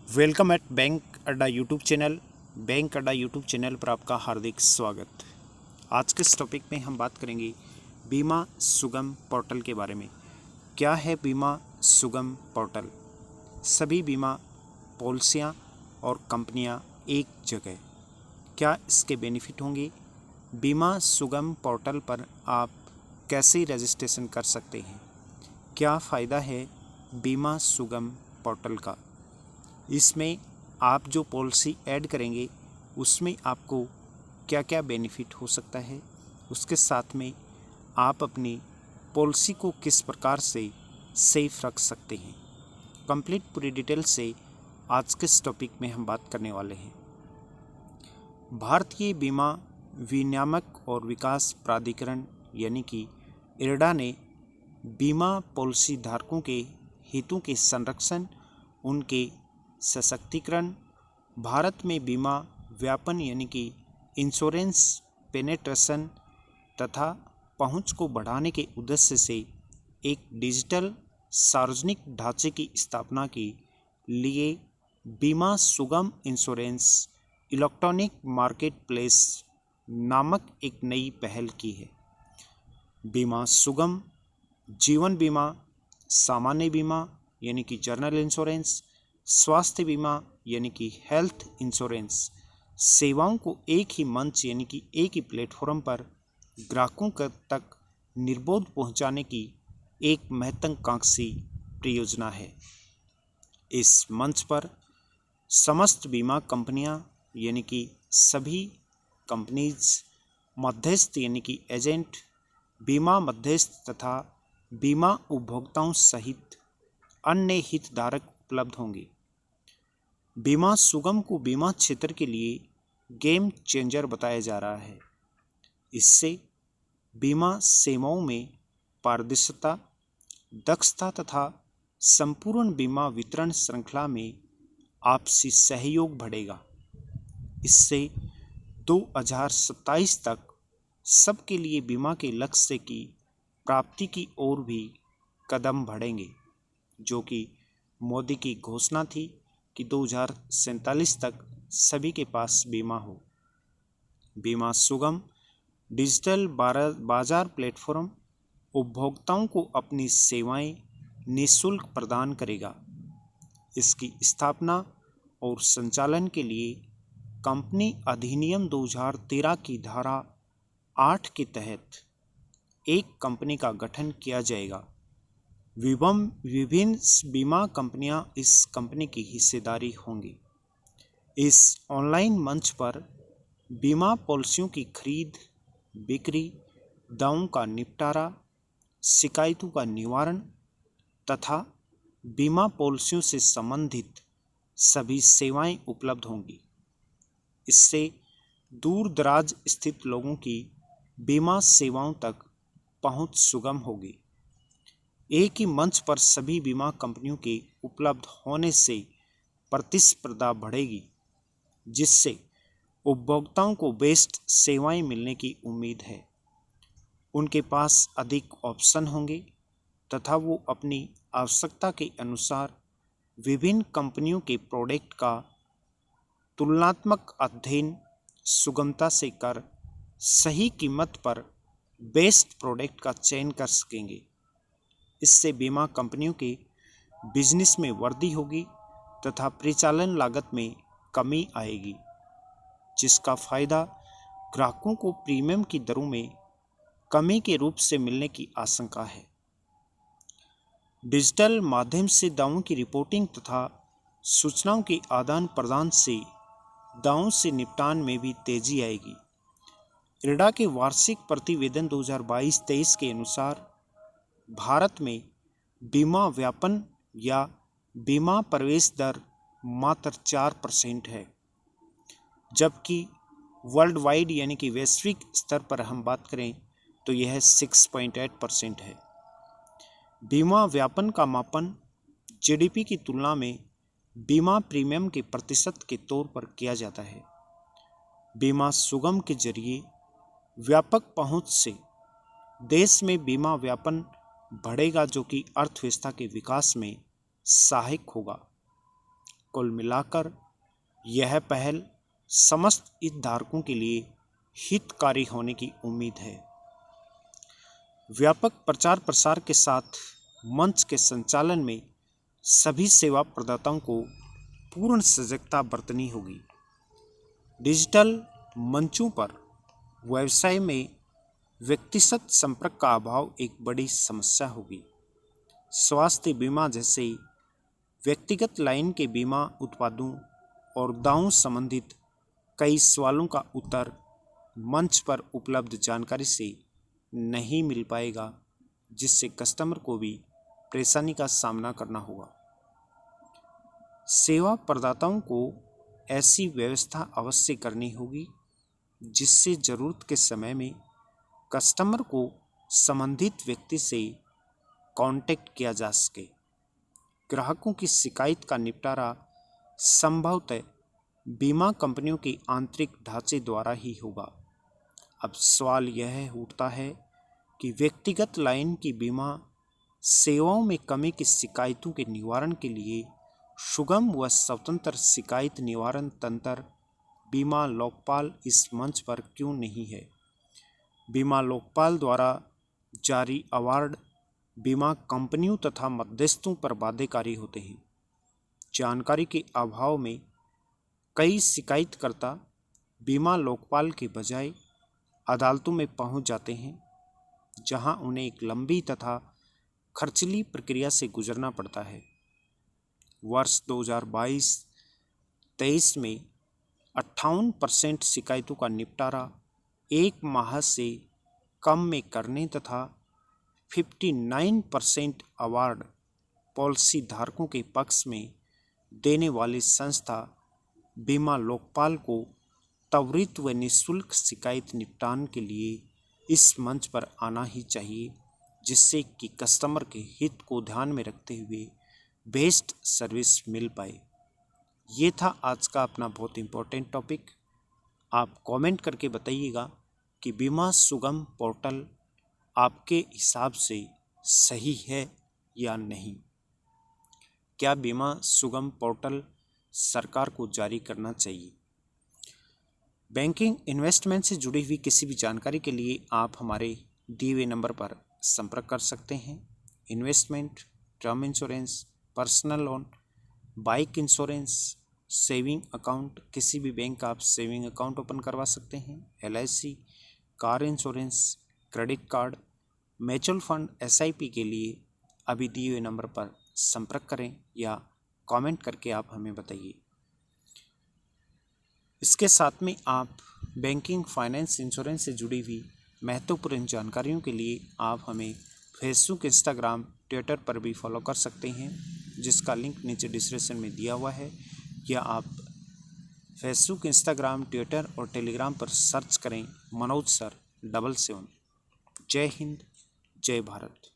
Welcome at bank अड्डा YouTube channel. Bank अड्डा YouTube channel पर आपका हार्दिक स्वागत। आज के इस टॉपिक में हम बात करेंगे बीमा सुगम पोर्टल के बारे में। क्या है बीमा सुगम पोर्टल? सभी बीमा पॉलिसियां और कंपनियां एक जगह। क्या इसके बेनिफिट होंगे? बीमा सुगम पोर्टल पर आप कैसे रजिस्ट्रेशन कर सकते हैं? क्या फ़ायदा है बीमा सुगम पोर्टल का? इसमें आप जो पॉलिसी ऐड करेंगे उसमें आपको क्या क्या बेनिफिट हो सकता है, उसके साथ में आप अपनी पॉलिसी को किस प्रकार से सेफ रख सकते हैं। कंप्लीट पूरी डिटेल से आज के इस टॉपिक में हम बात करने वाले हैं। भारतीय बीमा विनियामक और विकास प्राधिकरण यानी कि इरडा ने बीमा पॉलिसी धारकों के हितों के संरक्षण, उनके सशक्तिकरण, भारत में बीमा व्यापन यानी कि इंश्योरेंस पेनेट्रेशन तथा पहुंच को बढ़ाने के उद्देश्य से एक डिजिटल सार्वजनिक ढांचे की स्थापना के लिए बीमा सुगम इंश्योरेंस इलेक्ट्रॉनिक मार्केट प्लेस नामक एक नई पहल की है। बीमा सुगम जीवन बीमा, सामान्य बीमा यानी कि जनरल इंश्योरेंस, स्वास्थ्य बीमा यानी कि हेल्थ इंश्योरेंस सेवाओं को एक ही मंच यानी कि एक ही प्लेटफॉर्म पर ग्राहकों तक निर्बाध पहुंचाने की एक महत्वाकांक्षी परियोजना है। इस मंच पर समस्त बीमा कंपनियां यानी कि सभी कंपनीज, मध्यस्थ यानी कि एजेंट, बीमा मध्यस्थ तथा बीमा उपभोक्ताओं सहित अन्य हितधारक उपलब्ध होंगे। बीमा सुगम को बीमा क्षेत्र के लिए गेम चेंजर बताया जा रहा है। इससे बीमा सेवाओं में पारदर्शिता, दक्षता तथा संपूर्ण बीमा वितरण श्रृंखला में आपसी सहयोग बढ़ेगा। इससे 2027 तक सबके लिए बीमा के लक्ष्य की प्राप्ति की ओर भी कदम बढ़ेंगे, जो कि मोदी की घोषणा थी कि 2047 तक सभी के पास बीमा हो। बीमा सुगम डिजिटल बाजार प्लेटफॉर्म उपभोक्ताओं को अपनी सेवाएं निःशुल्क प्रदान करेगा। इसकी स्थापना और संचालन के लिए कंपनी अधिनियम 2013 की धारा 8 के तहत एक कंपनी का गठन किया जाएगा। विभिन्न बीमा कंपनियां इस कंपनी की हिस्सेदारी होंगी। इस ऑनलाइन मंच पर बीमा पॉलिसियों की खरीद बिक्री, दावों का निपटारा, शिकायतों का निवारण तथा बीमा पॉलिसियों से संबंधित सभी सेवाएं उपलब्ध होंगी। इससे दूर दराज स्थित लोगों की बीमा सेवाओं तक पहुंच सुगम होगी। एक ही मंच पर सभी बीमा कंपनियों के उपलब्ध होने से प्रतिस्पर्धा बढ़ेगी, जिससे उपभोक्ताओं को बेस्ट सेवाएं मिलने की उम्मीद है। उनके पास अधिक ऑप्शन होंगे तथा वो अपनी आवश्यकता के अनुसार विभिन्न कंपनियों के प्रोडक्ट का तुलनात्मक अध्ययन सुगमता से कर सही कीमत पर बेस्ट प्रोडक्ट का चयन कर सकेंगे। इससे बीमा कंपनियों के बिजनेस में वृद्धि होगी तथा परिचालन लागत में कमी आएगी, जिसका फायदा ग्राहकों को प्रीमियम की दरों में कमी के रूप से मिलने की आशंका है। डिजिटल माध्यम से दावों की रिपोर्टिंग तथा सूचनाओं के आदान प्रदान से दावों से निपटान में भी तेजी आएगी। इरडा के वार्षिक प्रतिवेदन 2022-23 के अनुसार भारत में बीमा व्यापन या बीमा प्रवेश दर मात्र 4% है, जबकि वर्ल्ड वाइड यानी कि वैश्विक स्तर पर हम बात करें तो यह 6.8% है। बीमा व्यापन का मापन जीडीपी की तुलना में बीमा प्रीमियम के प्रतिशत के तौर पर किया जाता है। बीमा सुगम के जरिए व्यापक पहुंच से देश में बीमा व्यापन बढ़ेगा, जो कि अर्थव्यवस्था के विकास में सहायक होगा। कुल मिलाकर यह पहल समस्त हितधारकों के लिए हितकारी होने की उम्मीद है। व्यापक प्रचार प्रसार के साथ मंच के संचालन में सभी सेवा प्रदाताओं को पूर्ण सजगता बरतनी होगी। डिजिटल मंचों पर व्यवसाय में व्यक्तिगत संपर्क का अभाव एक बड़ी समस्या होगी। स्वास्थ्य बीमा जैसे व्यक्तिगत लाइन के बीमा उत्पादों और दावों संबंधित कई सवालों का उत्तर मंच पर उपलब्ध जानकारी से नहीं मिल पाएगा, जिससे कस्टमर को भी परेशानी का सामना करना होगा। सेवा प्रदाताओं को ऐसी व्यवस्था अवश्य करनी होगी जिससे ज़रूरत के समय में कस्टमर को संबंधित व्यक्ति से कांटेक्ट किया जा सके। ग्राहकों की शिकायत का निपटारा संभवतः बीमा कंपनियों के आंतरिक ढांचे द्वारा ही होगा। अब सवाल यह उठता है कि व्यक्तिगत लाइन की बीमा सेवाओं में कमी की शिकायतों के निवारण के लिए सुगम व स्वतंत्र शिकायत निवारण तंत्र बीमा लोकपाल इस मंच पर क्यों नहीं है? बीमा लोकपाल द्वारा जारी अवार्ड बीमा कंपनियों तथा मध्यस्थों पर बाध्यकारी होते हैं। जानकारी के अभाव में कई शिकायतकर्ता बीमा लोकपाल के बजाय अदालतों में पहुंच जाते हैं, जहां उन्हें एक लंबी तथा खर्चीली प्रक्रिया से गुजरना पड़ता है। वर्ष 2022-23 में 58% शिकायतों का निपटारा 1 माह से कम में करने तथा 59% अवार्ड पॉलिसी धारकों के पक्ष में देने वाली संस्था बीमा लोकपाल को त्वरित व निःशुल्क शिकायत निपटान के लिए इस मंच पर आना ही चाहिए, जिससे कि कस्टमर के हित को ध्यान में रखते हुए बेस्ट सर्विस मिल पाए। ये था आज का अपना बहुत इम्पोर्टेंट टॉपिक। आप कमेंट करके बताइएगा कि बीमा सुगम पोर्टल आपके हिसाब से सही है या नहीं। क्या बीमा सुगम पोर्टल सरकार को जारी करना चाहिए? बैंकिंग इन्वेस्टमेंट से जुड़ी हुई किसी भी जानकारी के लिए आप हमारे दिए हुए नंबर पर संपर्क कर सकते हैं। Investment, term insurance, personal loan, bike insurance, saving account, किसी भी बैंक का आप सेविंग अकाउंट ओपन करवा सकते हैं। LIC, car insurance, credit card, mutual fund, SIP के लिए अभी दिए हुए नंबर पर संपर्क करें या कमेंट करके आप हमें बताइए। इसके साथ में आप बैंकिंग, फाइनेंस, इंश्योरेंस से जुड़ी हुई महत्वपूर्ण जानकारियों के लिए आप हमें फेसबुक, इंस्टाग्राम, ट्विटर पर भी फॉलो कर सकते हैं, जिसका लिंक नीचे डिस्क्रिप्शन में दिया हुआ है, या आप फेसबुक, इंस्टाग्राम, ट्विटर और टेलीग्राम पर सर्च करें मनोज सर 77। जय हिंद, जय भारत।